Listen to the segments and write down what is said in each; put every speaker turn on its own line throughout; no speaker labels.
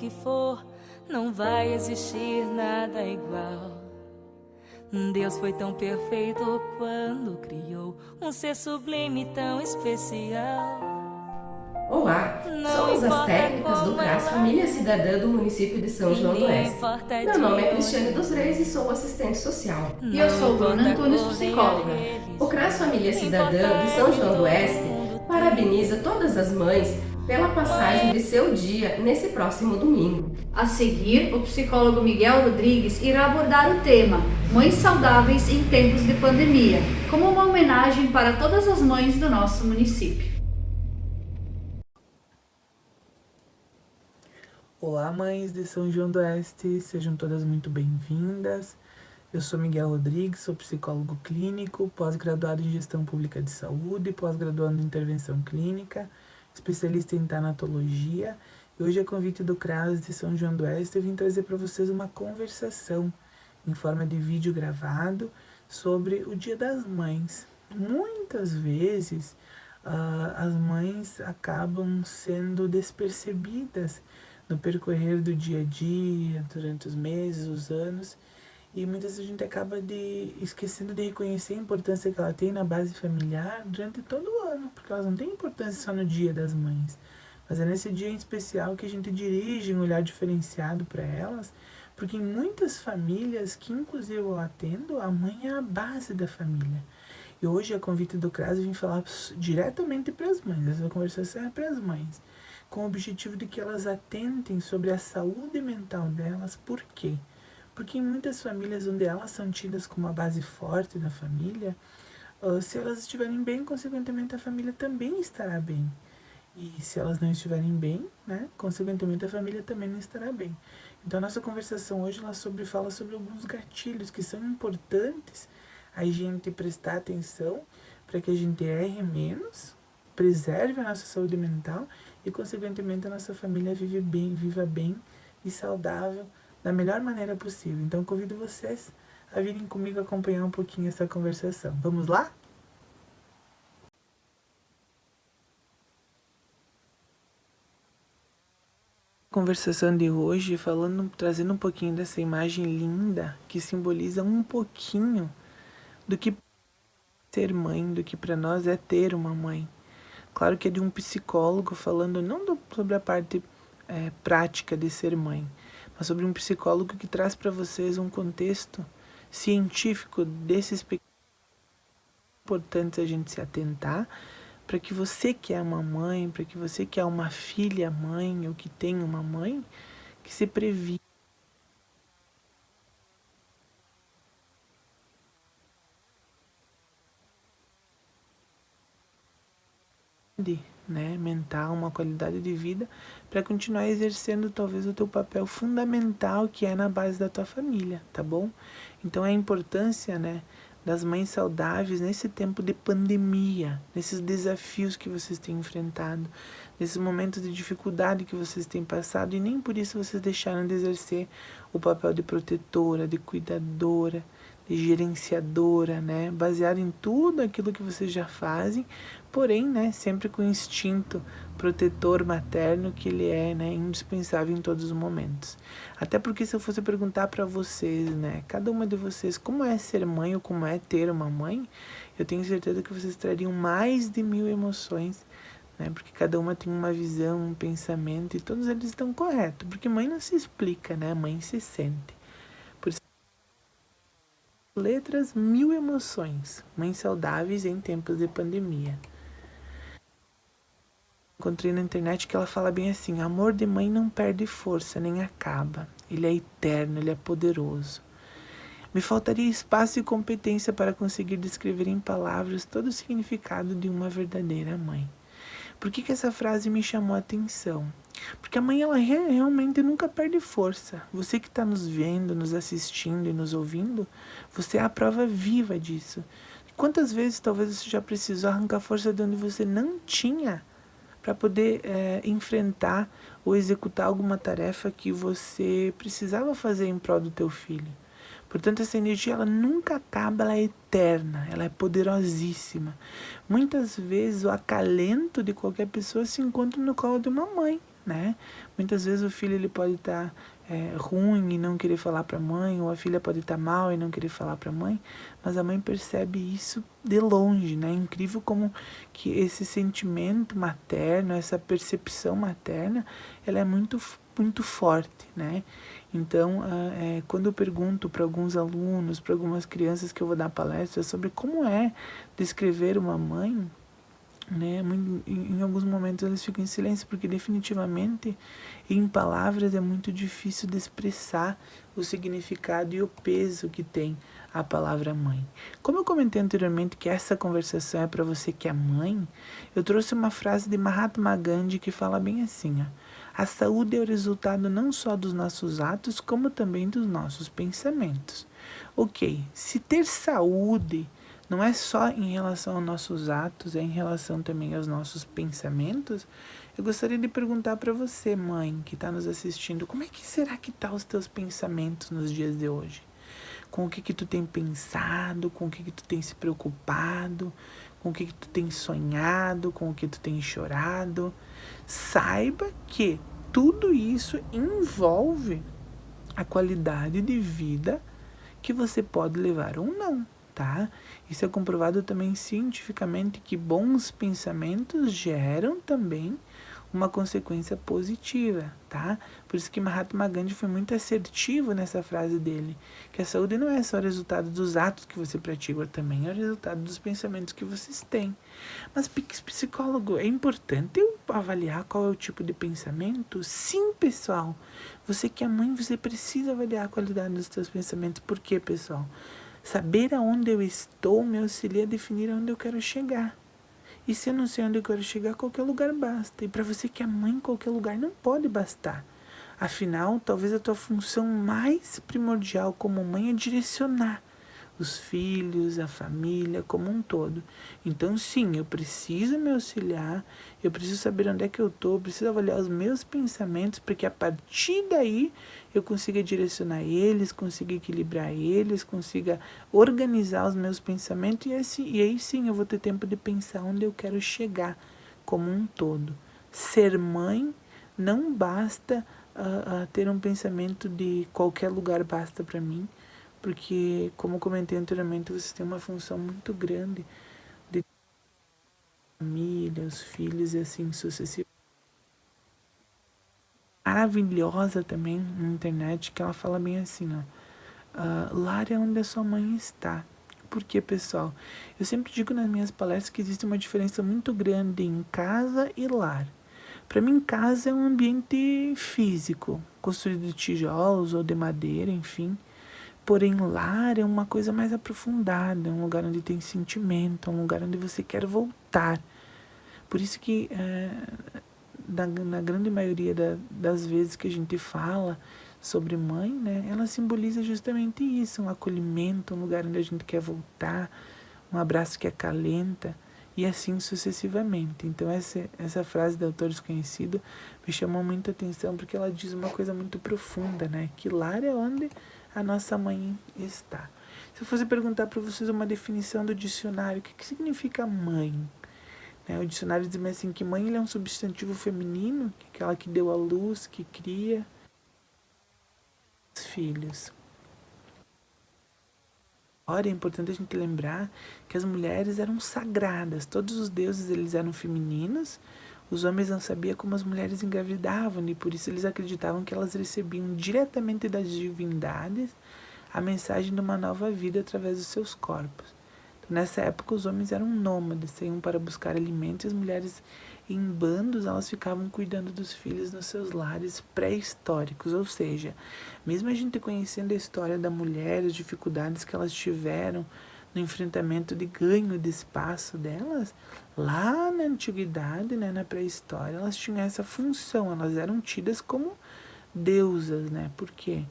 que for, não vai existir nada igual. Deus foi tão perfeito quando criou um ser sublime tão especial.
Olá, somos as técnicas do CRAS Família Cidadã do município de São João do Oeste. Meu nome é Cristiane dos Reis e sou assistente social.
E eu sou Bruna Antunes, psicóloga.
O CRAS Família Cidadã de São João do Oeste parabeniza todas as mães pela passagem de seu dia nesse próximo domingo.
A seguir, o psicólogo Miguel Rodrigues irá abordar o tema Mães Saudáveis em Tempos de Pandemia, como uma homenagem para todas as mães do nosso município.
Olá, mães de São João do Oeste, sejam todas muito bem-vindas. Eu sou Miguel Rodrigues, sou psicólogo clínico, pós-graduado em Gestão Pública de Saúde, pós-graduado em Intervenção Clínica, especialista em tanatologia. E hoje, a convite do CRAS de São João do Oeste, eu vim trazer para vocês uma conversação em forma de vídeo gravado sobre o Dia das Mães. Muitas vezes, as mães acabam sendo despercebidas no percorrer do dia a dia, durante os meses, os anos, e muitas vezes a gente acaba esquecendo de reconhecer a importância que ela tem na base familiar durante todo o ano, porque elas não têm importância só no Dia das Mães, mas é nesse dia em especial que a gente dirige um olhar diferenciado para elas, porque em muitas famílias, que inclusive eu atendo, a mãe é a base da família. E hoje, a convite do CRAS, eu vim falar diretamente para as mães, essa conversação é para as mães, com o objetivo de que elas atentem sobre a saúde mental delas. Por quê? Porque em muitas famílias onde elas são tidas como a base forte da família, se elas estiverem bem, consequentemente a família também estará bem. E se elas não estiverem bem, né, consequentemente a família também não estará bem. Então a nossa conversação hoje fala sobre alguns gatilhos que são importantes a gente prestar atenção para que a gente erre menos, preserve a nossa saúde mental e, consequentemente, a nossa família viva bem e saudável da melhor maneira possível. Então, convido vocês a virem comigo acompanhar um pouquinho essa conversação. Vamos lá? Conversação de hoje, trazendo um pouquinho dessa imagem linda que simboliza um pouquinho do que ser mãe, do que para nós é ter uma mãe. Claro que é de um psicólogo falando sobre a parte prática de ser mãe, mas sobre um psicólogo que traz para vocês um contexto científico desses pequenos importantes a gente se atentar, para que você que é uma mãe, para que você que é uma filha mãe ou que tem uma mãe, que se previne, né, mental, uma qualidade de vida, para continuar exercendo talvez o teu papel fundamental que é na base da tua família, tá bom? Então a importância, né, das mães saudáveis nesse tempo de pandemia, nesses desafios que vocês têm enfrentado, nesses momentos de dificuldade que vocês têm passado, e nem por isso vocês deixaram de exercer o papel de protetora, de cuidadora, de gerenciadora, né? Baseado em tudo aquilo que vocês já fazem, porém, né, sempre com o instinto protetor materno que ele é, né, indispensável em todos os momentos. Até porque se eu fosse perguntar para vocês, né, cada uma de vocês, como é ser mãe ou como é ter uma mãe, eu tenho certeza que vocês trariam mais de 1000 emoções, né, porque cada uma tem uma visão, um pensamento e todos eles estão corretos, porque mãe não se explica, né, mãe se sente. Letras, 1000 emoções. Mães saudáveis em tempos de pandemia. Encontrei na internet que ela fala bem assim: amor de mãe não perde força nem acaba. Ele é eterno, ele é poderoso. Me faltaria espaço e competência para conseguir descrever em palavras todo o significado de uma verdadeira mãe. Por que essa frase me chamou a atenção? Porque a mãe, ela realmente nunca perde força. Você que está nos vendo, nos assistindo e nos ouvindo, você é a prova viva disso. Quantas vezes talvez você já precisou arrancar força de onde você não tinha para poder enfrentar ou executar alguma tarefa que você precisava fazer em prol do teu filho? Portanto, essa energia, ela nunca acaba, ela é eterna, ela é poderosíssima. Muitas vezes o acalento de qualquer pessoa se encontra no colo de uma mãe, né? Muitas vezes o filho ele pode estar ruim e não querer falar para a mãe, ou a filha pode estar mal e não querer falar para a mãe, mas a mãe percebe isso de longe, né? É incrível como que esse sentimento materno, essa percepção materna, ela é muito forte, né? Então, quando eu pergunto para alguns alunos, para algumas crianças que eu vou dar palestra sobre como é descrever uma mãe, né, em alguns momentos eles ficam em silêncio, porque definitivamente em palavras é muito difícil de expressar o significado e o peso que tem a palavra mãe. Como eu comentei anteriormente que essa conversação é para você que é mãe, eu trouxe uma frase de Mahatma Gandhi que fala bem assim, ó: a saúde é o resultado não só dos nossos atos, como também dos nossos pensamentos. Ok, se ter saúde não é só em relação aos nossos atos, é em relação também aos nossos pensamentos, eu gostaria de perguntar para você, mãe, que está nos assistindo, como é que será que estão os teus pensamentos nos dias de hoje? Com o que tu tem pensado, com o que tu tem se preocupado, com o que tu tem sonhado, com o que tu tem chorado? Saiba que tudo isso envolve a qualidade de vida que você pode levar ou não, tá? Isso é comprovado também cientificamente que bons pensamentos geram também uma consequência positiva, tá? Por isso que Mahatma Gandhi foi muito assertivo nessa frase dele, que a saúde não é só o resultado dos atos que você pratica, também é o resultado dos pensamentos que vocês têm. Mas, psicólogo, é importante eu avaliar qual é o tipo de pensamento? Sim, pessoal. Você que é mãe, você precisa avaliar a qualidade dos seus pensamentos. Por quê, pessoal? Saber aonde eu estou me auxilia a definir aonde eu quero chegar. E se eu não sei onde eu quero chegar, qualquer lugar basta. E para você que é mãe, qualquer lugar não pode bastar. Afinal, talvez a tua função mais primordial como mãe é direcionar os filhos, a família como um todo. Então, sim, eu preciso me auxiliar, eu preciso saber onde é que eu estou, preciso avaliar os meus pensamentos, porque a partir daí eu consiga direcionar eles, consiga equilibrar eles, consiga organizar os meus pensamentos, e aí sim eu vou ter tempo de pensar onde eu quero chegar como um todo. Ser mãe não basta ter um pensamento de qualquer lugar basta para mim, porque, como comentei anteriormente, você tem uma função muito grande de família, os filhos e assim sucessivamente. Maravilhosa também na internet, que ela fala bem assim, ó: lar é onde a sua mãe está. Porque, pessoal, eu sempre digo nas minhas palestras que existe uma diferença muito grande em casa e lar. Para mim, casa é um ambiente físico, construído de tijolos ou de madeira, enfim. Porém, lar é uma coisa mais aprofundada, é um lugar onde tem sentimento, é um lugar onde você quer voltar. Por isso que, na grande maioria das vezes que a gente fala sobre mãe, né, ela simboliza justamente isso, um acolhimento, um lugar onde a gente quer voltar, um abraço que acalenta, e assim sucessivamente. Então, essa frase da autora desconhecido me chamou muita atenção, porque ela diz uma coisa muito profunda, né, que lar é onde a nossa mãe está. Se eu fosse perguntar para vocês uma definição do dicionário, o que significa mãe? Né, o dicionário diz assim que mãe ele é um substantivo feminino, que é aquela que deu à luz, que cria os filhos. Ora, é importante a gente lembrar que as mulheres eram sagradas, todos os deuses eles eram femininos, os homens não sabiam como as mulheres engravidavam e por isso eles acreditavam que elas recebiam diretamente das divindades a mensagem de uma nova vida através dos seus corpos. Então, nessa época os homens eram nômades, saíam para buscar alimento e as mulheres em bandos elas ficavam cuidando dos filhos nos seus lares pré-históricos, ou seja, mesmo a gente conhecendo a história da mulher, as dificuldades que elas tiveram no enfrentamento de ganho de espaço delas, lá na antiguidade, né, na pré-história, elas tinham essa função, elas eram tidas como deusas, né? Por quê?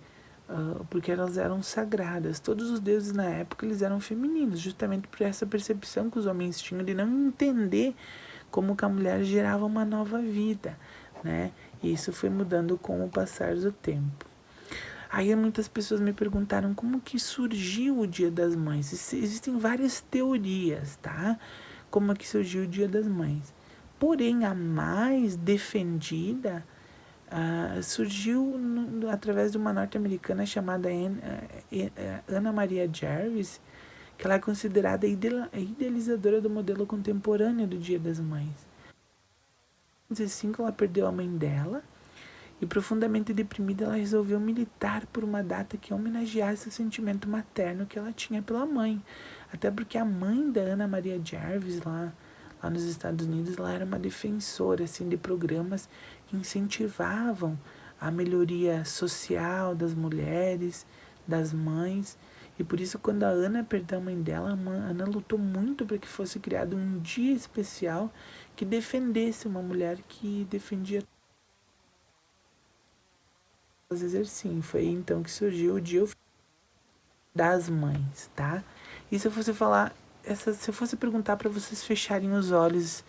Porque elas eram sagradas. Todos os deuses na época eles eram femininos, justamente por essa percepção que os homens tinham de não entender como que a mulher gerava uma nova vida, né? E isso foi mudando com o passar do tempo. Aí muitas pessoas me perguntaram como que surgiu o Dia das Mães. Existem várias teorias, tá? Como é que surgiu o Dia das Mães. Porém, a mais defendida surgiu através de uma norte-americana chamada Anna Maria Jarvis, que ela é considerada a idealizadora do modelo contemporâneo do Dia das Mães. Em 2005, ela perdeu a mãe dela e, profundamente deprimida, ela resolveu militar por uma data que homenageasse o sentimento materno que ela tinha pela mãe. Até porque a mãe da Anna Maria Jarvis, lá nos Estados Unidos, ela era uma defensora assim, de programas que incentivavam a melhoria social das mulheres, das mães. E por isso, quando a Ana perdeu a mãe dela, a Ana lutou muito para que fosse criado um dia especial que defendesse uma mulher que defendia os exercícios. Foi então que surgiu o Dia das Mães, tá? E se eu fosse falar, se eu fosse perguntar para vocês fecharem os olhos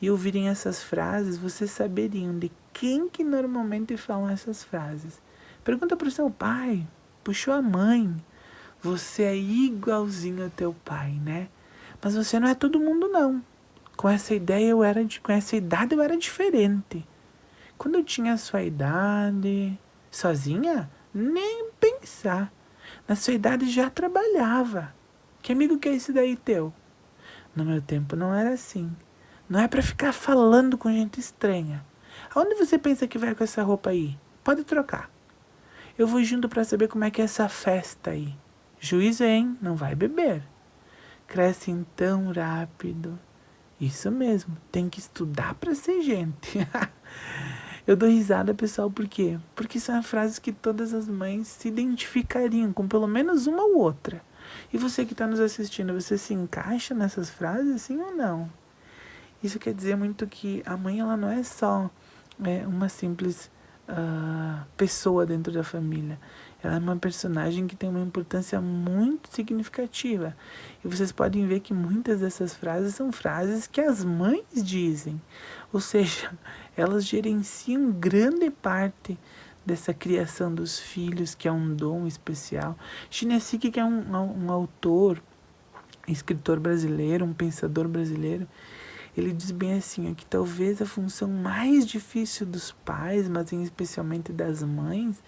e ouvirem essas frases, vocês saberiam de quem que normalmente falam essas frases. Pergunta para o seu pai, puxou a mãe. Você é igualzinho ao teu pai, né? Mas você não é todo mundo, não. Com essa idade eu era diferente. Quando eu tinha a sua idade, sozinha, nem pensar. Na sua idade já trabalhava. Que amigo que é esse daí teu? No meu tempo não era assim. Não é pra ficar falando com gente estranha. Aonde você pensa que vai com essa roupa aí? Pode trocar. Eu vou junto pra saber como é que é essa festa aí. Juízo, hein? Não vai beber. Cresce tão rápido. Isso mesmo, tem que estudar pra ser gente. Eu dou risada, pessoal, por quê? Porque são frases que todas as mães se identificariam com pelo menos uma ou outra. E você que está nos assistindo, você se encaixa nessas frases, sim ou não? Isso quer dizer muito que a mãe, ela não é só uma simples pessoa dentro da família. Ela é uma personagem que tem uma importância muito significativa. E vocês podem ver que muitas dessas frases são frases que as mães dizem. Ou seja, elas gerenciam grande parte dessa criação dos filhos, que é um dom especial. Chinesiki, que é um autor, escritor brasileiro, um pensador brasileiro, ele diz bem assim, que talvez a função mais difícil dos pais, mas especialmente das mães,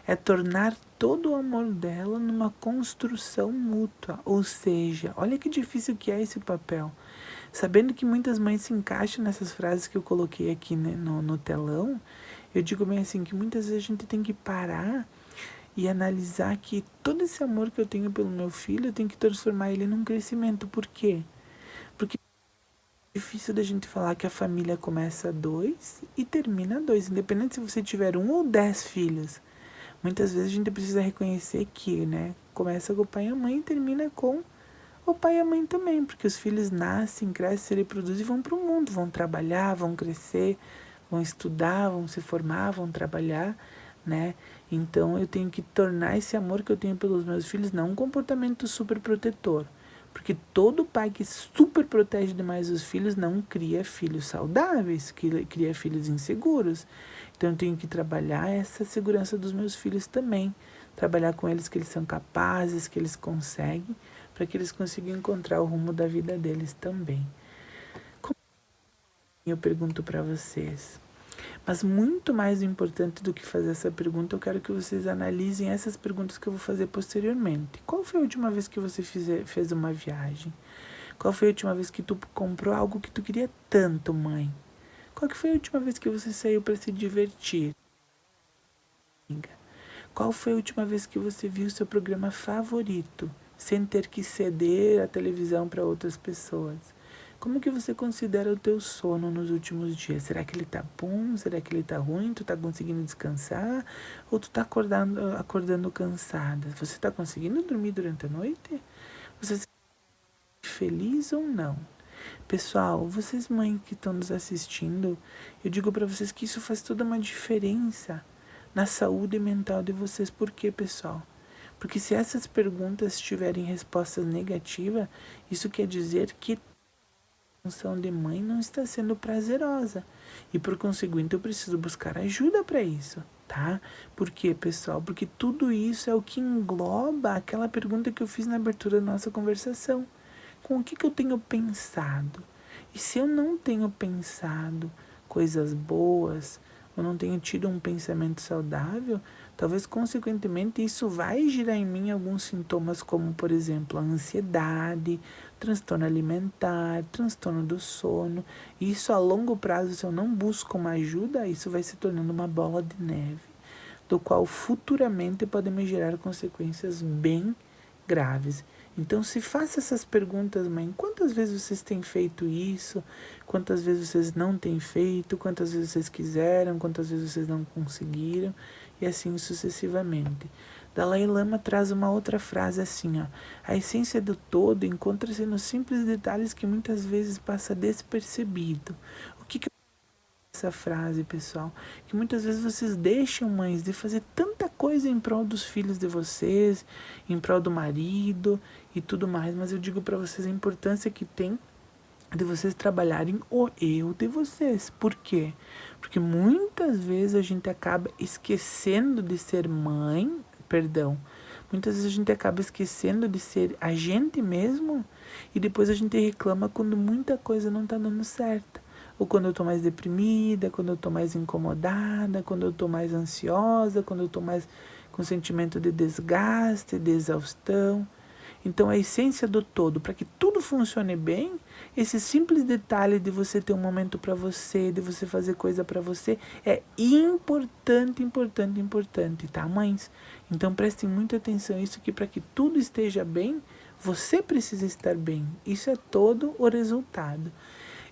é tornar todo o amor dela numa construção mútua. Ou seja, olha que difícil que é esse papel. Sabendo que muitas mães se encaixam nessas frases que eu coloquei aqui, né, no telão, eu digo bem assim, que muitas vezes a gente tem que parar e analisar que todo esse amor que eu tenho pelo meu filho, eu tenho que transformar ele num crescimento. Por quê? Porque é difícil da gente falar que a família começa a 2 e termina a 2, independente se você tiver 1 ou 10 filhos. Muitas vezes a gente precisa reconhecer que, né, começa com o pai e a mãe e termina com o pai e a mãe também, porque os filhos nascem, crescem, se reproduzem e vão para o mundo, vão trabalhar, vão crescer, vão estudar, vão se formar, vão trabalhar, né? Então eu tenho que tornar esse amor que eu tenho pelos meus filhos não um comportamento super protetor, porque todo pai que super protege demais os filhos não cria filhos saudáveis, cria filhos inseguros. Então eu tenho que trabalhar essa segurança dos meus filhos também, trabalhar com eles que eles são capazes, que eles conseguem, para que eles consigam encontrar o rumo da vida deles também. Eu pergunto para vocês, mas muito mais importante do que fazer essa pergunta, eu quero que vocês analisem essas perguntas que eu vou fazer posteriormente. Qual foi a última vez que você fez uma viagem? Qual foi a última vez que tu comprou algo que tu queria tanto, mãe? Qual que foi a última vez que você saiu para se divertir? Qual foi a última vez que você viu seu programa favorito, sem ter que ceder a televisão para outras pessoas? Como que você considera o teu sono nos últimos dias? Será que ele tá bom? Será que ele tá ruim? Tu tá conseguindo descansar? Ou tu tá acordando cansada? Você tá conseguindo dormir durante a noite? Você se sente feliz ou não? Pessoal, vocês mães que estão nos assistindo, eu digo para vocês que isso faz toda uma diferença na saúde mental de vocês. Por quê, pessoal? Porque se essas perguntas tiverem respostas negativas, isso quer dizer que a função de mãe não está sendo prazerosa. E por conseguinte eu preciso buscar ajuda para isso, tá? Por quê, pessoal? Porque tudo isso é o que engloba aquela pergunta que eu fiz na abertura da nossa conversação. Com o que eu tenho pensado? E se eu não tenho pensado coisas boas, ou não tenho tido um pensamento saudável, talvez consequentemente isso vai gerar em mim alguns sintomas como, por exemplo, a ansiedade, transtorno alimentar, transtorno do sono. E isso a longo prazo, se eu não busco uma ajuda, isso vai se tornando uma bola de neve, do qual futuramente pode me gerar consequências bem graves. Então, se faça essas perguntas, mãe. Quantas vezes vocês têm feito isso? Quantas vezes vocês não têm feito? Quantas vezes vocês quiseram? Quantas vezes vocês não conseguiram? E assim sucessivamente. Dalai Lama traz uma outra frase assim, ó. A essência do todo encontra-se nos simples detalhes que muitas vezes passa despercebido. O que essa frase, pessoal? Que muitas vezes vocês deixam, mães, de fazer tanta coisa em prol dos filhos de vocês, em prol do marido e tudo mais, mas eu digo para vocês a importância que tem de vocês trabalharem o eu de vocês. Por quê? Porque muitas vezes a gente acaba esquecendo de ser mãe, muitas vezes a gente acaba esquecendo de ser a gente mesmo e depois a gente reclama quando muita coisa não tá dando certo. Ou quando eu tô mais deprimida, quando eu tô mais incomodada, quando eu tô mais ansiosa, quando eu tô mais com sentimento de desgaste, de exaustão. Então, a essência do todo, para que tudo funcione bem, esse simples detalhe de você ter um momento para você, de você fazer coisa para você, é importante, tá, mães? Então, prestem muita atenção nisso, que para que tudo esteja bem, você precisa estar bem. Isso é todo o resultado.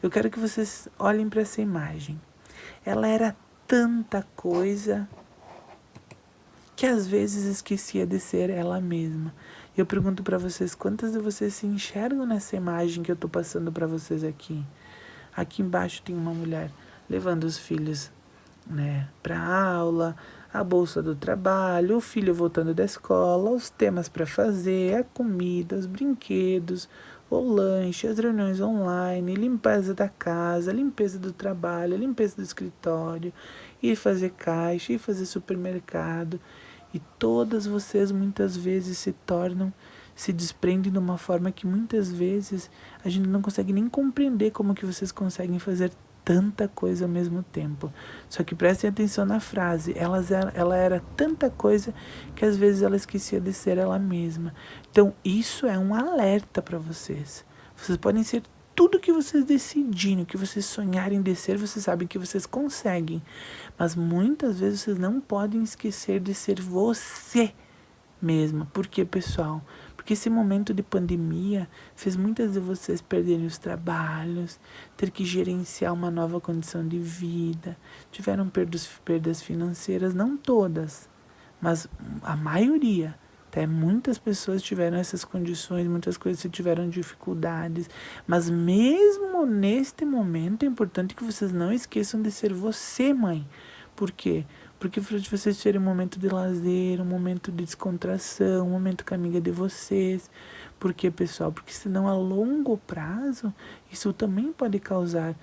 Eu quero que vocês olhem para essa imagem. Ela era tanta coisa que às vezes esquecia de ser ela mesma. Eu pergunto para vocês, quantas de vocês se enxergam nessa imagem que eu estou passando para vocês aqui? Aqui embaixo tem uma mulher levando os filhos, para aula, a bolsa do trabalho, o filho voltando da escola, os temas para fazer, a comida, os brinquedos, o lanche, as reuniões online, limpeza da casa, limpeza do trabalho, limpeza do escritório, ir fazer caixa, ir fazer supermercado. E todas vocês muitas vezes se desprendem de uma forma que muitas vezes a gente não consegue nem compreender como que vocês conseguem fazer tanta coisa ao mesmo tempo. Só que prestem atenção na frase, ela era tanta coisa que às vezes ela esquecia de ser ela mesma. Então isso é um alerta para vocês. Vocês podem ser tudo que vocês decidirem, que vocês sonharem de ser, vocês sabem que vocês conseguem. Mas muitas vezes vocês não podem esquecer de ser você mesma. Por quê, pessoal? Porque esse momento de pandemia fez muitas de vocês perderem os trabalhos, ter que gerenciar uma nova condição de vida, tiveram perdas financeiras, não todas, mas a maioria. Até muitas pessoas tiveram essas condições, muitas coisas tiveram dificuldades, mas mesmo neste momento é importante que vocês não esqueçam de ser você, mãe. Por quê? Porque para vocês terem um momento de lazer, um momento de descontração, um momento com a amiga de vocês. Por quê, pessoal? Porque senão a longo prazo isso também pode causar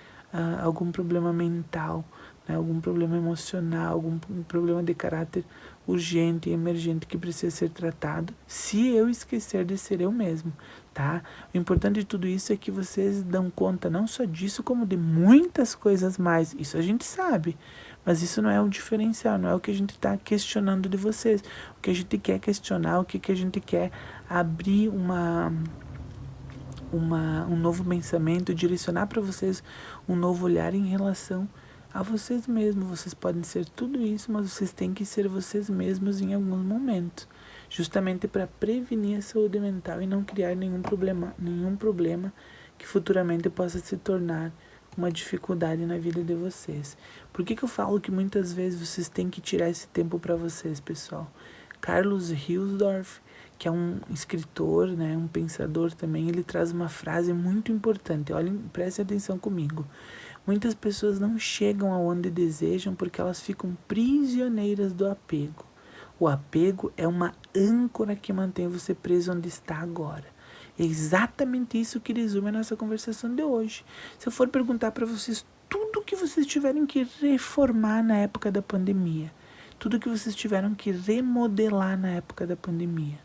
algum problema mental, algum problema emocional, algum problema de caráter urgente e emergente que precisa ser tratado, se eu esquecer de ser eu mesmo, tá? O importante de tudo isso é que vocês dão conta não só disso, como de muitas coisas mais. Isso a gente sabe, mas isso não é um diferencial, não é o que a gente está questionando de vocês. O que a gente quer questionar, o que a gente quer abrir um novo pensamento, direcionar para vocês um novo olhar em relação a vocês mesmos. Vocês podem ser tudo isso, mas vocês têm que ser vocês mesmos em alguns momentos, justamente para prevenir a saúde mental e não criar nenhum problema que futuramente possa se tornar uma dificuldade na vida de vocês. Por que eu falo que muitas vezes vocês têm que tirar esse tempo para vocês, pessoal? Carlos Hilsdorf, que é um escritor, um pensador também, ele traz uma frase muito importante. Olhem, prestem atenção comigo. Muitas pessoas não chegam aonde desejam porque elas ficam prisioneiras do apego. O apego é uma âncora que mantém você preso onde está agora. É exatamente isso que resume a nossa conversação de hoje. Se eu for perguntar para vocês tudo que vocês tiverem que reformar na época da pandemia, tudo que vocês tiveram que remodelar na época da pandemia,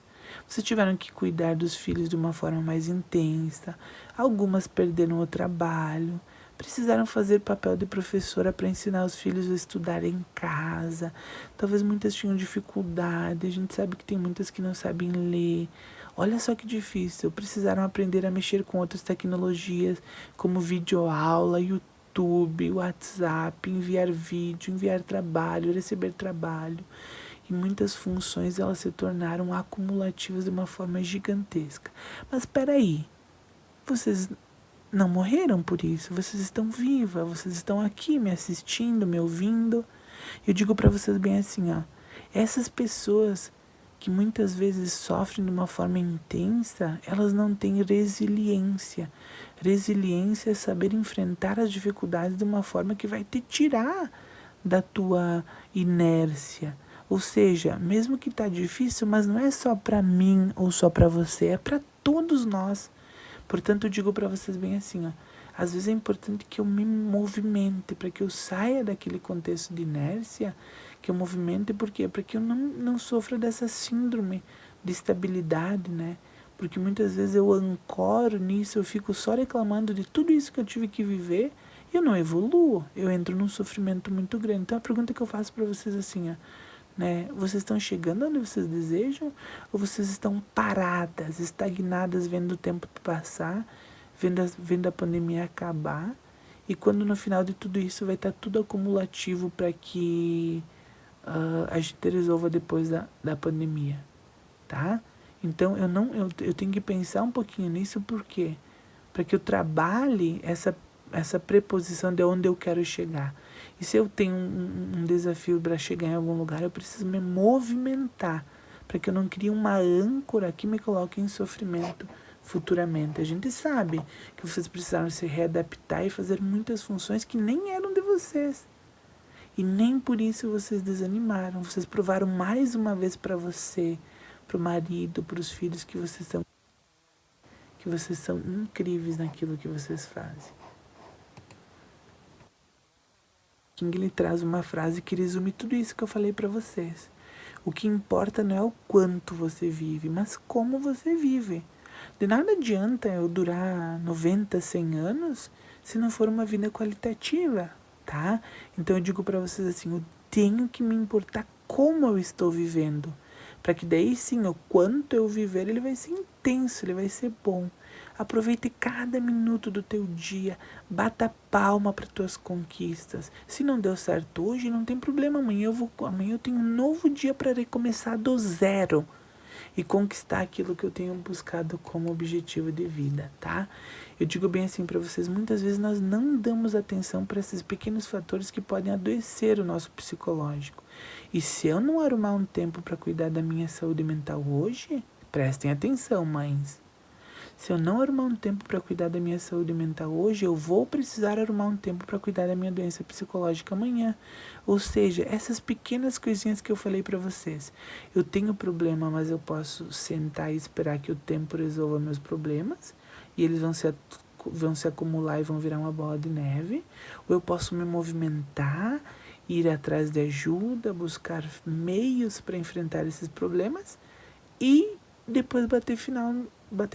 vocês tiveram que cuidar dos filhos de uma forma mais intensa, algumas perderam o trabalho, precisaram fazer papel de professora para ensinar os filhos a estudar em casa. Talvez muitas tinham dificuldade, a gente sabe que tem muitas que não sabem ler. Olha só que difícil, precisaram aprender a mexer com outras tecnologias, como videoaula, YouTube, WhatsApp, enviar vídeo, enviar trabalho, receber trabalho. E muitas funções elas se tornaram acumulativas de uma forma gigantesca. Mas espera aí, vocês não morreram por isso, vocês estão vivas, vocês estão aqui me assistindo, me ouvindo. Eu digo para vocês bem assim, ó, essas pessoas que muitas vezes sofrem de uma forma intensa, elas não têm resiliência. Resiliência é saber enfrentar as dificuldades de uma forma que vai te tirar da tua inércia. Ou seja, mesmo que tá difícil, mas não é só para mim ou só para você, é para todos nós. Portanto, eu digo para vocês bem assim, ó, às vezes é importante que eu me movimente, para que eu saia daquele contexto de inércia, que eu movimente, por quê? Para que eu não sofra dessa síndrome de estabilidade, né? Porque muitas vezes eu ancoro nisso, eu fico só reclamando de tudo isso que eu tive que viver, e eu não evoluo, eu entro num sofrimento muito grande. Então a pergunta que eu faço para vocês assim, ó, né? Vocês estão chegando onde vocês desejam? Ou vocês estão paradas, estagnadas, vendo o tempo passar, vendo a pandemia acabar? E quando no final de tudo isso vai estar tudo acumulativo para que a gente resolva depois da pandemia, tá? Então eu tenho que pensar um pouquinho nisso, por quê? Para que eu trabalhe essa preposição de onde eu quero chegar. E se eu tenho um desafio para chegar em algum lugar, eu preciso me movimentar, para que eu não crie uma âncora que me coloque em sofrimento futuramente. A gente sabe que vocês precisaram se readaptar e fazer muitas funções que nem eram de vocês. E nem por isso vocês desanimaram. Vocês provaram mais uma vez para você, para o marido, para os filhos, que vocês são incríveis naquilo que vocês fazem. King, ele traz uma frase que resume tudo isso que eu falei para vocês. O que importa não é o quanto você vive, mas como você vive. De nada adianta eu durar 90, 100 anos se não for uma vida qualitativa, tá? Então eu digo para vocês assim, eu tenho que me importar como eu estou vivendo, para que daí sim, o quanto eu viver, ele vai ser intenso, ele vai ser bom. Aproveite cada minuto do teu dia, bata palma para tuas conquistas. Se não deu certo hoje, não tem problema, amanhã eu tenho um novo dia para recomeçar do zero e conquistar aquilo que eu tenho buscado como objetivo de vida, tá? Eu digo bem assim para vocês, muitas vezes nós não damos atenção para esses pequenos fatores que podem adoecer o nosso psicológico. E se eu não arrumar um tempo para cuidar da minha saúde mental hoje, prestem atenção, mães. Se eu não arrumar um tempo para cuidar da minha saúde mental hoje, eu vou precisar arrumar um tempo para cuidar da minha doença psicológica amanhã. Ou seja, essas pequenas coisinhas que eu falei para vocês. Eu tenho problema, mas eu posso sentar e esperar que o tempo resolva meus problemas. E eles vão se acumular e vão virar uma bola de neve. Ou eu posso me movimentar, ir atrás de ajuda, buscar meios para enfrentar esses problemas. E depois bater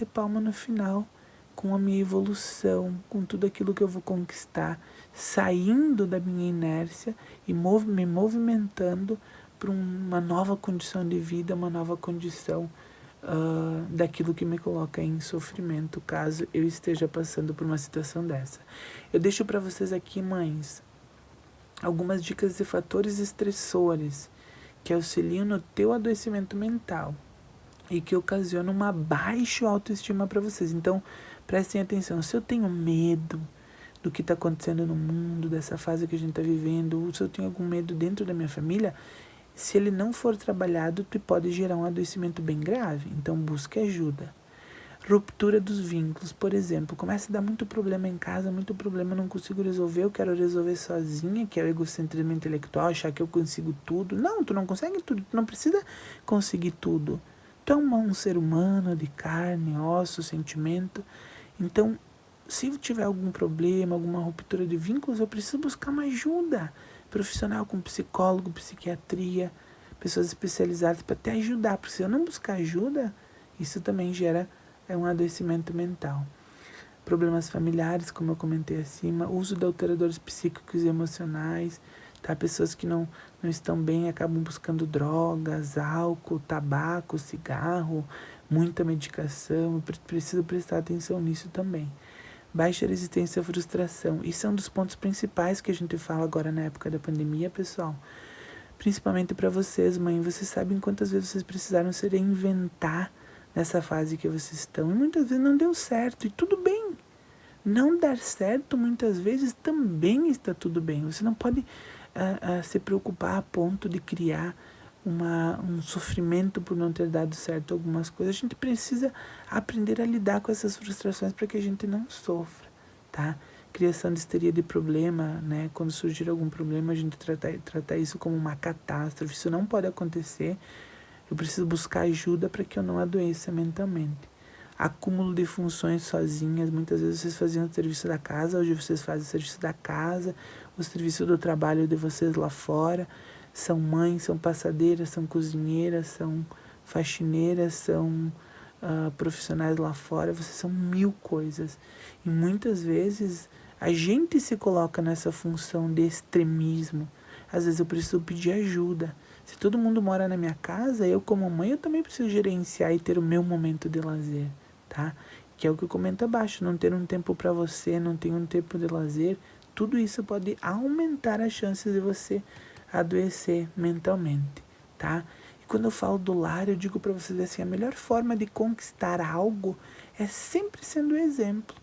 palma no final, com a minha evolução, com tudo aquilo que eu vou conquistar, saindo da minha inércia e me movimentando para uma nova condição de vida, uma nova condição daquilo que me coloca em sofrimento, caso eu esteja passando por uma situação dessa. Eu deixo para vocês aqui, mães, algumas dicas de fatores estressores que auxiliam no teu adoecimento mental e que ocasionam uma baixa autoestima para vocês. Então, prestem atenção. Se eu tenho medo do que está acontecendo no mundo, dessa fase que a gente está vivendo, ou se eu tenho algum medo dentro da minha família, se ele não for trabalhado, pode gerar um adoecimento bem grave. Então, busque ajuda. Ruptura dos vínculos, por exemplo. Começa a dar muito problema em casa, muito problema, não consigo resolver, eu quero resolver sozinha, que é o egocentrismo intelectual, achar que eu consigo tudo. Não, tu não consegue tudo, tu não precisa conseguir tudo. Tu é um ser humano de carne, osso, sentimento. Então, se eu tiver algum problema, alguma ruptura de vínculos, eu preciso buscar uma ajuda profissional, com psicólogo, psiquiatria, pessoas especializadas para te ajudar. Porque se eu não buscar ajuda, isso também gera um adoecimento mental. problemas familiares, como eu comentei acima, uso de alteradores psíquicos e emocionais, tá? Pessoas que não estão bem acabam buscando drogas, álcool, tabaco, cigarro, muita medicação. Eu preciso prestar atenção nisso também. Baixa resistência à frustração. Isso é um dos pontos principais que a gente fala agora na época da pandemia, pessoal. Principalmente para vocês, mãe. Vocês sabem quantas vezes vocês precisaram se reinventar nessa fase que vocês estão. E muitas vezes não deu certo. E tudo bem. Não dar certo, muitas vezes, também está tudo bem. Você não pode se preocupar a ponto de criar um sofrimento por não ter dado certo algumas coisas. A gente precisa aprender a lidar com essas frustrações para que a gente não sofra, tá? Criação de histeria de problema, né? Quando surgir algum problema, a gente tratar isso como uma catástrofe. Isso não pode acontecer. Eu preciso buscar ajuda para que eu não adoeça mentalmente. Acúmulo de funções sozinhas. Muitas vezes vocês faziam o serviço da casa, hoje vocês fazem o serviço da casa, o serviço do trabalho de vocês lá fora. São mães, são passadeiras, são cozinheiras, são faxineiras, são profissionais lá fora. Vocês são 1000 coisas. E muitas vezes a gente se coloca nessa função de extremismo. Às vezes eu preciso pedir ajuda. Se todo mundo mora na minha casa, eu como mãe, eu também preciso gerenciar e ter o meu momento de lazer, tá? Que é o que eu comento abaixo. Não ter um tempo para você, não ter um tempo de lazer. Tudo isso pode aumentar as chances de você adoecer mentalmente, tá? E quando eu falo do lar, eu digo para vocês assim, a melhor forma de conquistar algo é sempre sendo exemplo.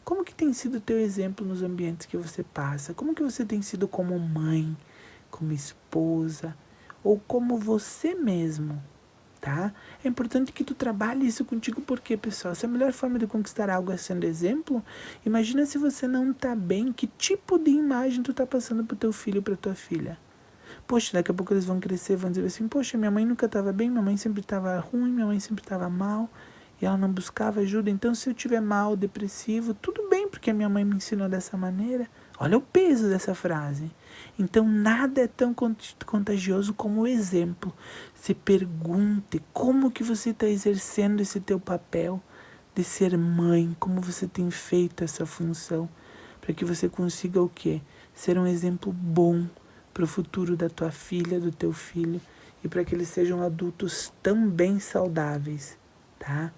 Como que tem sido o teu exemplo nos ambientes que você passa? Como que você tem sido como mãe, como esposa, ou como você mesmo, tá? É importante que tu trabalhe isso contigo, porque, pessoal, se a melhor forma de conquistar algo é sendo exemplo, imagina se você não tá bem, que tipo de imagem tu tá passando pro teu filho ou pra tua filha? Poxa, daqui a pouco eles vão crescer, vão dizer assim, poxa, minha mãe nunca estava bem, minha mãe sempre estava ruim, minha mãe sempre estava mal, e ela não buscava ajuda. Então, se eu estiver mal, depressivo, tudo bem, porque a minha mãe me ensinou dessa maneira. Olha o peso dessa frase. Então, nada é tão contagioso como o exemplo. Se pergunte como que você está exercendo esse teu papel de ser mãe, como você tem feito essa função, para que você consiga o quê? Ser um exemplo bom para o futuro da tua filha, do teu filho, e para que eles sejam adultos também saudáveis, tá?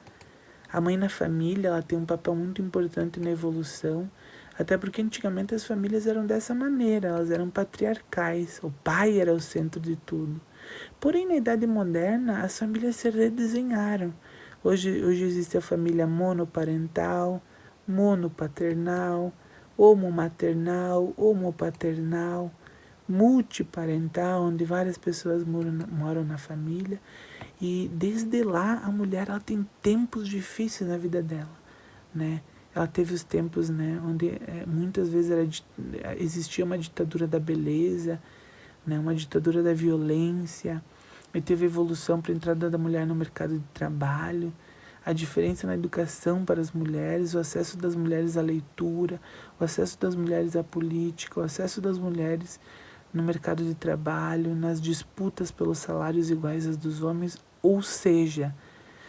A mãe na família, ela tem um papel muito importante na evolução, até porque antigamente as famílias eram dessa maneira, elas eram patriarcais, o pai era o centro de tudo. Porém, na idade moderna, as famílias se redesenharam. Hoje existe a família monoparental, monopaternal, homomaternal, homopaternal, multiparental, onde várias pessoas moram na família. E desde lá a mulher ela tem tempos difíceis na vida dela, né? Ela teve os tempos, né, onde muitas vezes existia uma ditadura da beleza, né, uma ditadura da violência, e teve evolução para a entrada da mulher no mercado de trabalho, a diferença na educação para as mulheres, o acesso das mulheres à leitura, o acesso das mulheres à política, o acesso das mulheres no mercado de trabalho, nas disputas pelos salários iguais aos dos homens. Ou seja,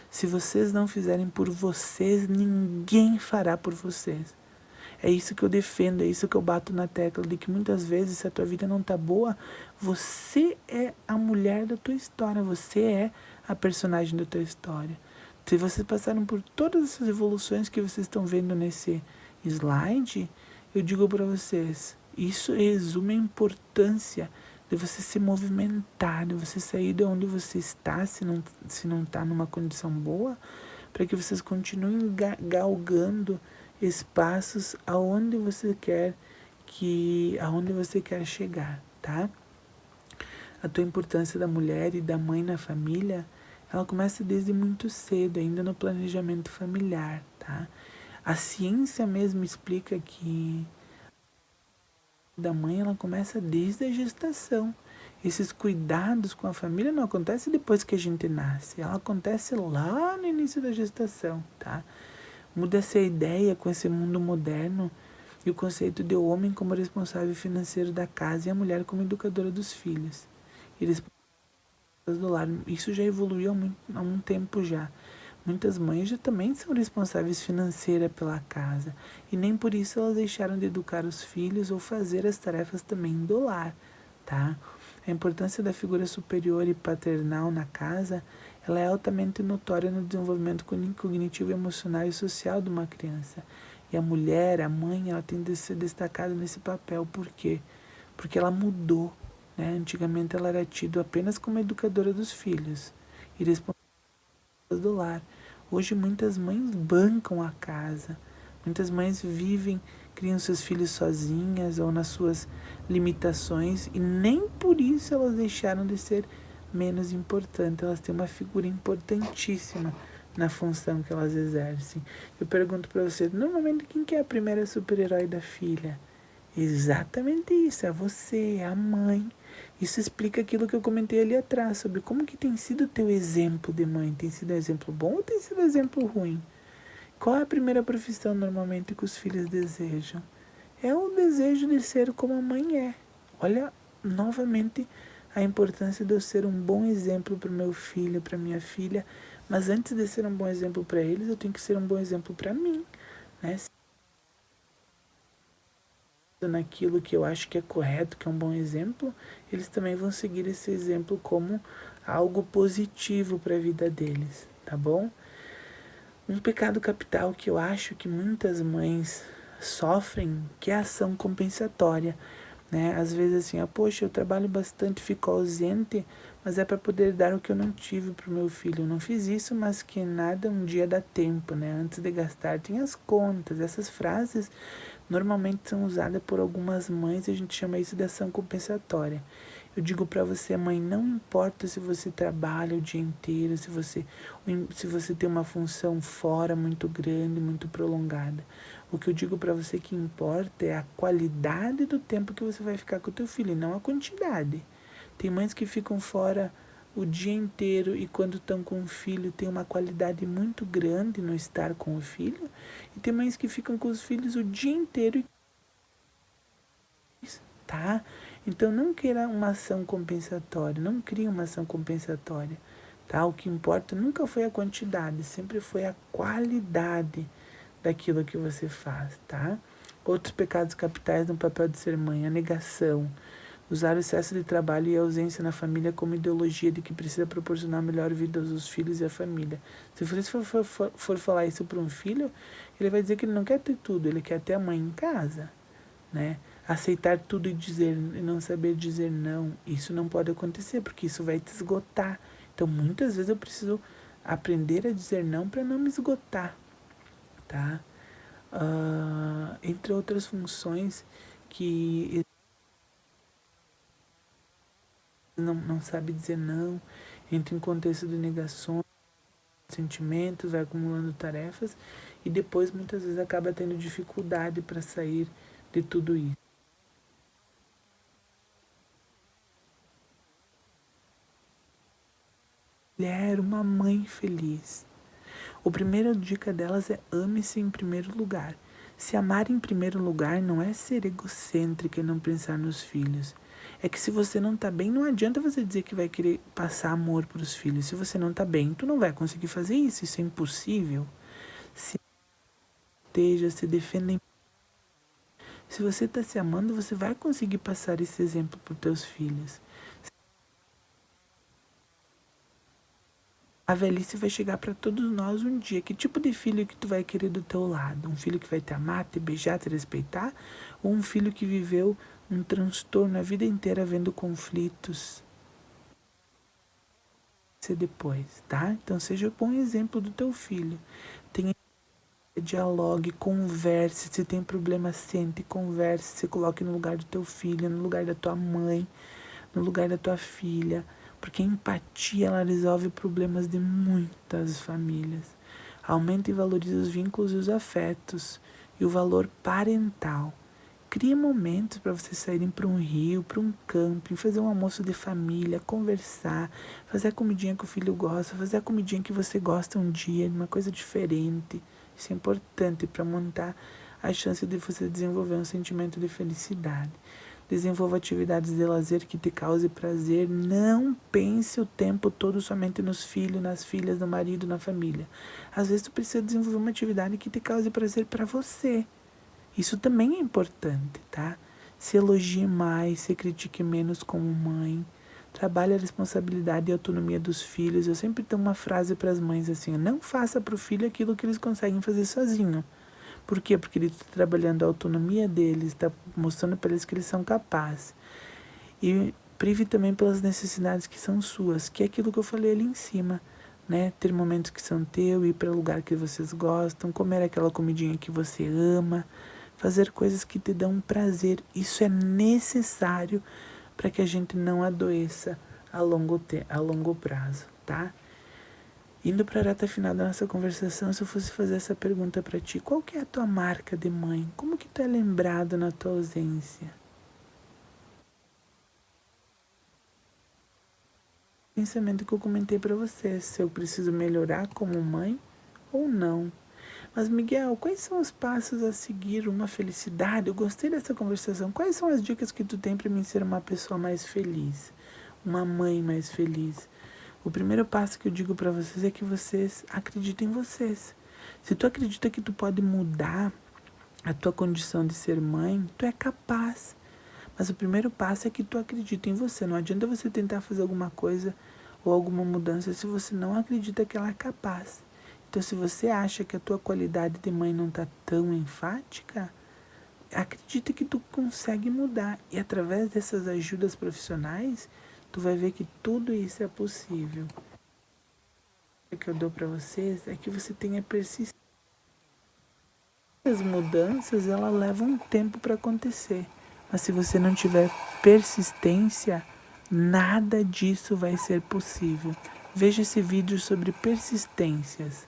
se vocês não fizerem por vocês, ninguém fará por vocês. É isso que eu defendo, é isso que eu bato na tecla, de que muitas vezes, se a tua vida não tá boa, você é a mulher da tua história, você é a personagem da tua história. Se vocês passaram por todas essas evoluções que vocês estão vendo nesse slide, eu digo para vocês, isso resume a importância de você se movimentar, de você sair de onde você está, se não está numa condição boa, para que vocês continuem galgando espaços aonde você quer chegar, tá? A tua importância da mulher e da mãe na família, ela começa desde muito cedo, ainda no planejamento familiar, tá? A ciência mesmo explica que da mãe, ela começa desde a gestação. Esses cuidados com a família não acontecem depois que a gente nasce, ela acontece lá no início da gestação, tá? Muda-se a ideia com esse mundo moderno e o conceito de homem como responsável financeiro da casa e a mulher como educadora dos filhos. Eles do lar. Isso já evoluiu há um tempo já. Muitas mães já também são responsáveis financeira pela casa e nem por isso elas deixaram de educar os filhos ou fazer as tarefas também do lar, tá? A importância da figura superior e paternal na casa, ela é altamente notória no desenvolvimento cognitivo, emocional e social de uma criança. E a mulher, a mãe, ela tem de ser destacada nesse papel. Por quê? Porque ela mudou, né? Antigamente ela era tida apenas como educadora dos filhos e responsável do lar. Hoje muitas mães bancam a casa, muitas mães vivem, criam seus filhos sozinhas ou nas suas limitações e nem por isso elas deixaram de ser menos importantes. Elas têm uma figura importantíssima na função que elas exercem. Eu pergunto para você, normalmente quem que é a primeira super-herói da filha? Exatamente isso, é você, é a mãe. Isso explica aquilo que eu comentei ali atrás, sobre como que tem sido o teu exemplo de mãe. Tem sido exemplo bom ou tem sido exemplo ruim? Qual é a primeira profissão normalmente que os filhos desejam? É o desejo de ser como a mãe é. Olha, novamente, a importância de eu ser um bom exemplo para o meu filho, para minha filha. Mas antes de ser um bom exemplo para eles, eu tenho que ser um bom exemplo para mim, né? Naquilo que eu acho que é correto, que é um bom exemplo, eles também vão seguir esse exemplo como algo positivo para a vida deles, tá bom? Um pecado capital que eu acho que muitas mães sofrem, que é a ação compensatória, né? Às vezes assim, poxa, eu trabalho bastante, fico ausente, mas é para poder dar o que eu não tive para o meu filho. Eu não fiz isso, mas que nada um dia dá tempo, né? Antes de gastar tem as contas. Essas frases normalmente são usadas por algumas mães e a gente chama isso de ação compensatória. Eu digo para você, mãe, não importa se você trabalha o dia inteiro, se você tem uma função fora muito grande, muito prolongada. O que eu digo para você que importa é a qualidade do tempo que você vai ficar com o teu filho, e não a quantidade. Tem mães que ficam fora o dia inteiro e quando estão com o filho tem uma qualidade muito grande no estar com o filho. E tem mães que ficam com os filhos o dia inteiro, tá? Então não queira uma ação compensatória, não crie uma ação compensatória, tá? O que importa nunca foi a quantidade, sempre foi a qualidade daquilo que você faz, tá? Outros pecados capitais no papel de ser mãe, a negação. Usar o excesso de trabalho e a ausência na família como ideologia de que precisa proporcionar a melhor vida aos seus filhos e à família. Se você for falar isso para um filho, ele vai dizer que ele não quer ter tudo, ele quer ter a mãe em casa, né? Aceitar tudo e não saber dizer não, isso não pode acontecer, porque isso vai te esgotar. Então, muitas vezes eu preciso aprender a dizer não para não me esgotar, tá? Entre outras funções que não sabe dizer não, entra em contexto de negações, sentimentos, vai acumulando tarefas e depois muitas vezes acaba tendo dificuldade para sair de tudo isso. Mulher, uma mãe feliz. O primeiro dica delas é ame-se em primeiro lugar. Se amar em primeiro lugar não é ser egocêntrica e não pensar nos filhos. É que se você não tá bem, não adianta você dizer que vai querer passar amor para os filhos. Se você não tá bem, tu não vai conseguir fazer isso. Isso é impossível. Se defenda. Se você está se amando, você vai conseguir passar esse exemplo para os teus filhos. A velhice vai chegar para todos nós um dia. Que tipo de filho que tu vai querer do teu lado? Um filho que vai te amar, te beijar, te respeitar? Ou um filho que viveu um transtorno a vida inteira vendo conflitos? Depois, tá? Então seja um bom exemplo do teu filho. Tenha dialogue, converse. Se tem problema, sente, converse. Se coloque no lugar do teu filho, no lugar da tua mãe, no lugar da tua filha. Porque a empatia, ela resolve problemas de muitas famílias. Aumenta e valoriza os vínculos e os afetos. E o valor parental. Crie momentos para vocês saírem para um rio, para um camping, fazer um almoço de família, conversar, fazer a comidinha que o filho gosta, fazer a comidinha que você gosta um dia, uma coisa diferente. Isso é importante para montar a chance de você desenvolver um sentimento de felicidade. Desenvolva atividades de lazer que te cause prazer. Não pense o tempo todo somente nos filhos, nas filhas, no marido, na família. Às vezes tu precisa desenvolver uma atividade que te cause prazer para você. Isso também é importante, tá? Se elogie mais, se critique menos como mãe. Trabalhe a responsabilidade e a autonomia dos filhos. Eu sempre tenho uma frase para as mães assim: não faça para o filho aquilo que eles conseguem fazer sozinho. Por quê? Porque ele está trabalhando a autonomia deles, está mostrando para eles que eles são capazes. E prive também pelas necessidades que são suas, que é aquilo que eu falei ali em cima, né? Ter momentos que são teus, ir para o lugar que vocês gostam, comer aquela comidinha que você ama, fazer coisas que te dão prazer. Isso é necessário para que a gente não adoeça a longo prazo, tá? Indo para a reta final da nossa conversação, se eu fosse fazer essa pergunta para ti: qual que é a tua marca de mãe? Como que tu é lembrado na tua ausência? Pensamento que eu comentei para você, se eu preciso melhorar como mãe ou não. Mas, Miguel, quais são os passos a seguir uma felicidade? Eu gostei dessa conversação. Quais são as dicas que tu tem para mim ser uma pessoa mais feliz? Uma mãe mais feliz? O primeiro passo que eu digo para vocês é que vocês acreditem em vocês. Se tu acredita que tu pode mudar a tua condição de ser mãe, tu é capaz. Mas o primeiro passo é que tu acredita em você. Não adianta você tentar fazer alguma coisa ou alguma mudança se você não acredita que ela é capaz. Então, se você acha que a tua qualidade de mãe não está tão enfática, acredita que tu consegue mudar. E através dessas ajudas profissionais, tu vai ver que tudo isso é possível. O que eu dou para vocês é que você tenha persistência. As mudanças, elas levam um tempo para acontecer. Mas se você não tiver persistência, nada disso vai ser possível. Veja esse vídeo sobre persistências.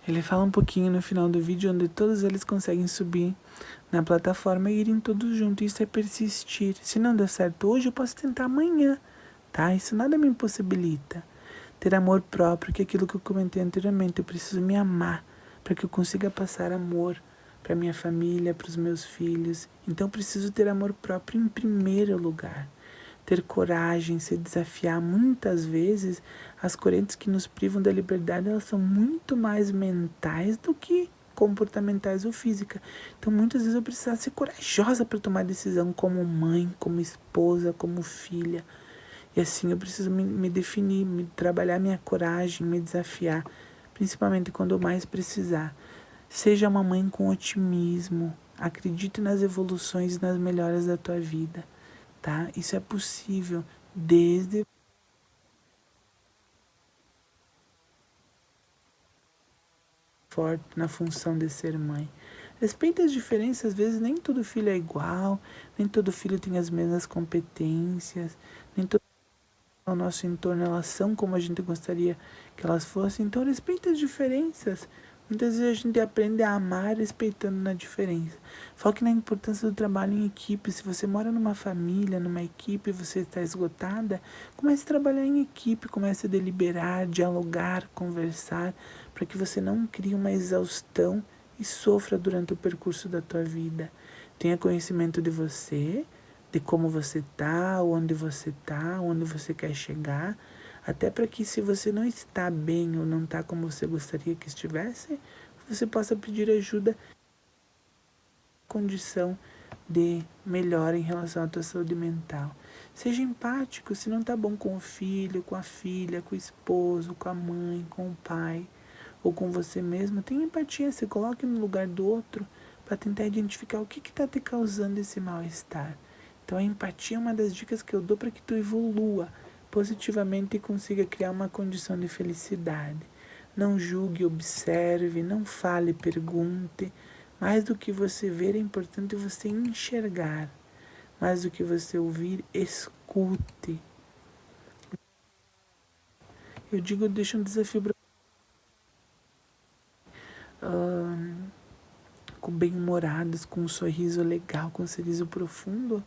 Ele fala um pouquinho no final do vídeo onde todos eles conseguem subir na plataforma e irem todos juntos. Isso é persistir. Se não der certo hoje, eu posso tentar amanhã, tá? Isso nada me impossibilita. Ter amor próprio, que é aquilo que eu comentei anteriormente. Eu preciso me amar para que eu consiga passar amor para minha família, para os meus filhos. Então eu preciso ter amor próprio em primeiro lugar. Ter coragem, se desafiar. Muitas vezes as correntes que nos privam da liberdade, elas são muito mais mentais do que comportamentais ou físicas. Então muitas vezes eu preciso ser corajosa para tomar decisão como mãe, como esposa, como filha. E assim eu preciso me definir, trabalhar minha coragem, me desafiar, principalmente quando eu mais precisar. Seja uma mãe com otimismo, acredite nas evoluções e nas melhoras da tua vida. Tá? Isso é possível desde forte na função de ser mãe. Respeite as diferenças, às vezes nem todo filho é igual, nem todo filho tem as mesmas competências, nem todo ao nosso entorno elas são como a gente gostaria que elas fossem. Então respeite as diferenças. Muitas vezes a gente aprende a amar respeitando na diferença. Foque na importância do trabalho em equipe. Se você mora numa família, numa equipe, e você está esgotada, comece a trabalhar em equipe, comece a deliberar, dialogar, conversar, para que você não crie uma exaustão e sofra durante o percurso da tua vida. Tenha conhecimento de você, de como você está, onde você quer chegar, até para que se você não está bem ou não está como você gostaria que estivesse, você possa pedir ajuda, condição de melhora em relação à tua saúde mental. Seja empático, se não está bom com o filho, com a filha, com o esposo, com a mãe, com o pai, ou com você mesmo, tenha empatia, se coloque no lugar do outro para tentar identificar o que está te causando esse mal-estar. Então a empatia é uma das dicas que eu dou para que tu evolua positivamente e consiga criar uma condição de felicidade. Não julgue, observe, não fale, pergunte. Mais do que você ver, é importante você enxergar. Mais do que você ouvir, escute. Eu digo, deixa um desafio para com bem-humoradas, com um sorriso legal, com um sorriso profundo,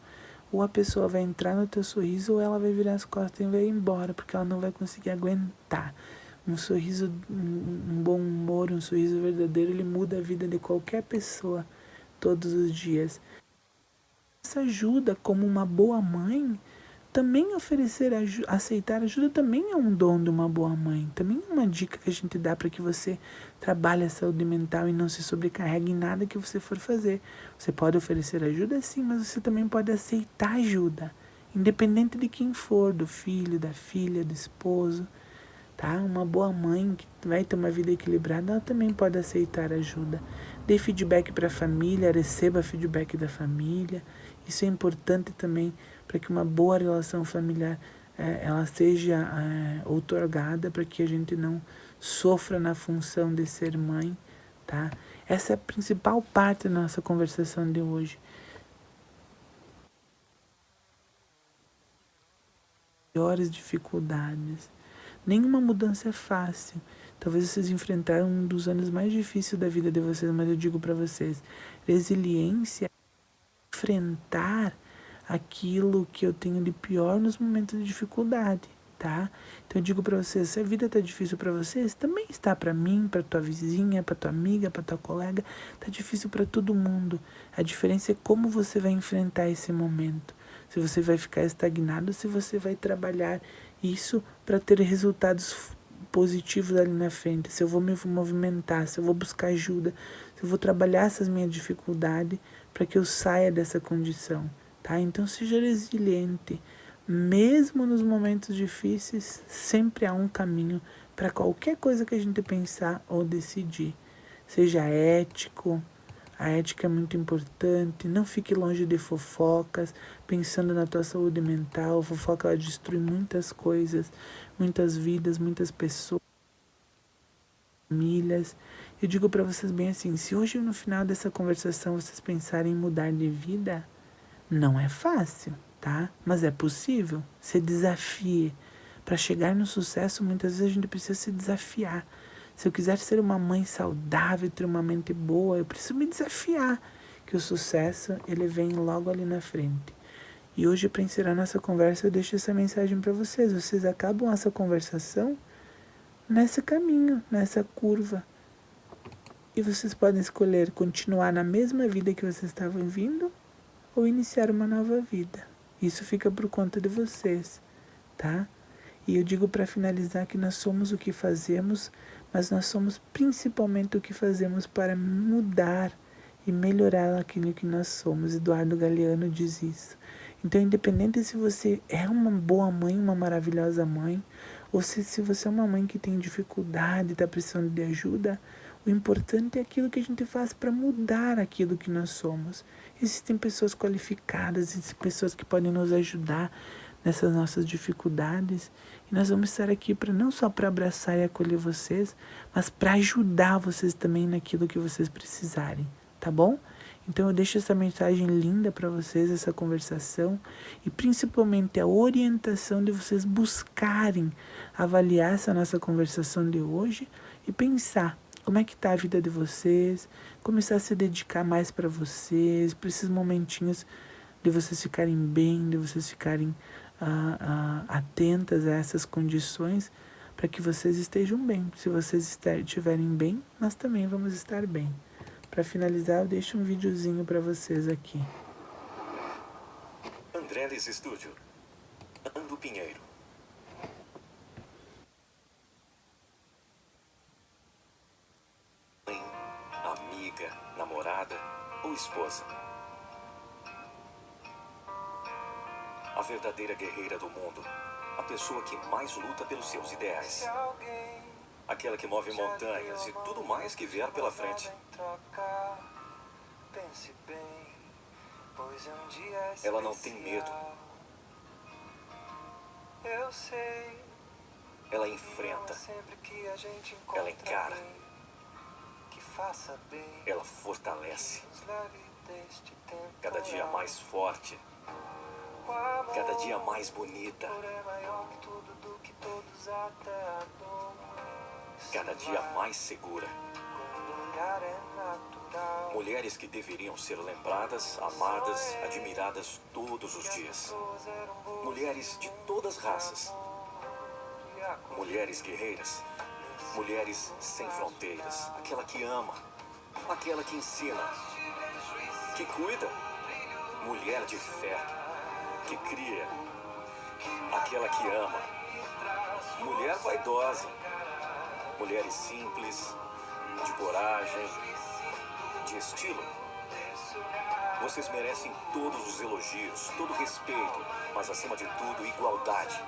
ou a pessoa vai entrar no teu sorriso ou ela vai virar as costas e vai embora, porque ela não vai conseguir aguentar. Um sorriso, um bom humor, um sorriso verdadeiro, ele muda a vida de qualquer pessoa todos os dias. Essa ajuda, como uma boa mãe, também aceitar ajuda também é um dom de uma boa mãe. Também é uma dica que a gente dá para que você trabalhe a saúde mental e não se sobrecarregue em nada que você for fazer. Você pode oferecer ajuda sim, mas você também pode aceitar ajuda, independente de quem for, do filho, da filha, do esposo. Tá? Uma boa mãe que vai ter uma vida equilibrada, ela também pode aceitar ajuda. Dê feedback para a família, receba feedback da família. Isso é importante também para que uma boa relação familiar ela seja outorgada, para que a gente não sofra na função de ser mãe. Tá? Essa é a principal parte da nossa conversação de hoje. Maiores dificuldades. Nenhuma mudança é fácil. Talvez vocês enfrentaram um dos anos mais difíceis da vida de vocês, mas eu digo para vocês, resiliência é enfrentar aquilo que eu tenho de pior nos momentos de dificuldade, tá? Então eu digo para vocês, se a vida tá difícil para vocês, também está para mim, para tua vizinha, para tua amiga, para tua colega, tá difícil para todo mundo. A diferença é como você vai enfrentar esse momento. Se você vai ficar estagnado, se você vai trabalhar isso para ter resultados positivos ali na frente, se eu vou me movimentar, se eu vou buscar ajuda, se eu vou trabalhar essas minhas dificuldades para que eu saia dessa condição, tá? Então seja resiliente, mesmo nos momentos difíceis, sempre há um caminho para qualquer coisa que a gente pensar ou decidir. Seja ético, a ética é muito importante, não fique longe de fofocas, pensando na tua saúde mental. A fofoca ela destrói muitas coisas, muitas vidas, muitas pessoas, famílias. Eu digo para vocês bem assim, se hoje no final dessa conversação vocês pensarem em mudar de vida, não é fácil, tá? Mas é possível, se desafie. Para chegar no sucesso, muitas vezes a gente precisa se desafiar. Se eu quiser ser uma mãe saudável, ter uma mente boa, eu preciso me desafiar, que o sucesso ele vem logo ali na frente. E hoje, para encerrar nossa conversa, eu deixo essa mensagem para vocês. Vocês acabam essa conversação nesse caminho, nessa curva. E vocês podem escolher continuar na mesma vida que vocês estavam vindo ou iniciar uma nova vida. Isso fica por conta de vocês, tá? E eu digo para finalizar que nós somos o que fazemos, mas nós somos principalmente o que fazemos para mudar e melhorar aquilo que nós somos. Eduardo Galeano diz isso. Então, independente se você é uma boa mãe, uma maravilhosa mãe, ou se você é uma mãe que tem dificuldade, está precisando de ajuda, o importante é aquilo que a gente faz para mudar aquilo que nós somos. Existem pessoas qualificadas, existem pessoas que podem nos ajudar nessas nossas dificuldades, e nós vamos estar aqui para não só para abraçar e acolher vocês, mas para ajudar vocês também naquilo que vocês precisarem, tá bom? Então eu deixo essa mensagem linda para vocês, essa conversação, e principalmente a orientação de vocês buscarem avaliar essa nossa conversação de hoje e pensar como é que está a vida de vocês, começar a se dedicar mais para vocês, para esses momentinhos de vocês ficarem bem, de vocês ficarem atentas a essas condições, para que vocês estejam bem. Se vocês estiverem bem, nós também vamos estar bem. Para finalizar, eu deixo um videozinho para vocês aqui.
Andrelis Studio, Ando Pinheiro. Mãe, amiga, namorada ou esposa. A verdadeira guerreira do mundo. A pessoa que mais luta pelos seus ideais. Aquela que move montanhas e tudo mais que vier pela frente. Ela não tem medo. Ela enfrenta. Ela encara. Ela fortalece. Cada dia mais forte. Cada dia mais bonita. Cada dia mais segura. Mulheres que deveriam ser lembradas, amadas, admiradas todos os dias. Mulheres de todas as raças. Mulheres guerreiras. Mulheres sem fronteiras. Aquela que ama. Aquela que ensina. Que cuida. Mulher de fé. Que cria. Aquela que ama. Mulher vaidosa. Mulheres simples. De coragem. De estilo. Vocês merecem todos os elogios, todo o respeito, mas acima de tudo, igualdade.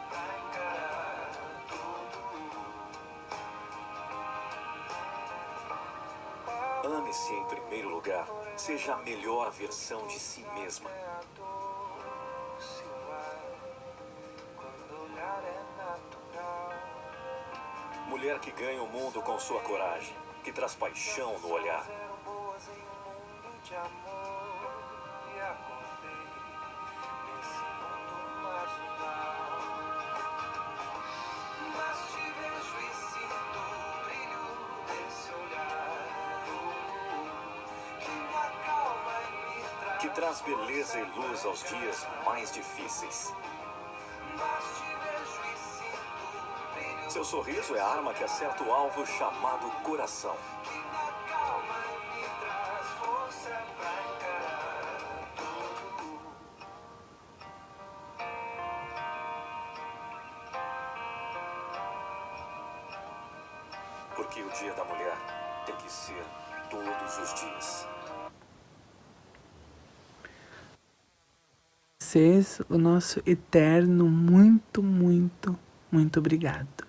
Ame-se em primeiro lugar. Seja a melhor versão de si mesma. Mulher que ganha o mundo com sua coragem, que traz paixão no olhar. Que traz beleza e luz aos dias mais difíceis. Seu sorriso é a arma que acerta o alvo chamado coração. Porque o Dia da Mulher tem que ser todos os dias.
Vocês, o nosso eterno muito, muito, muito obrigado.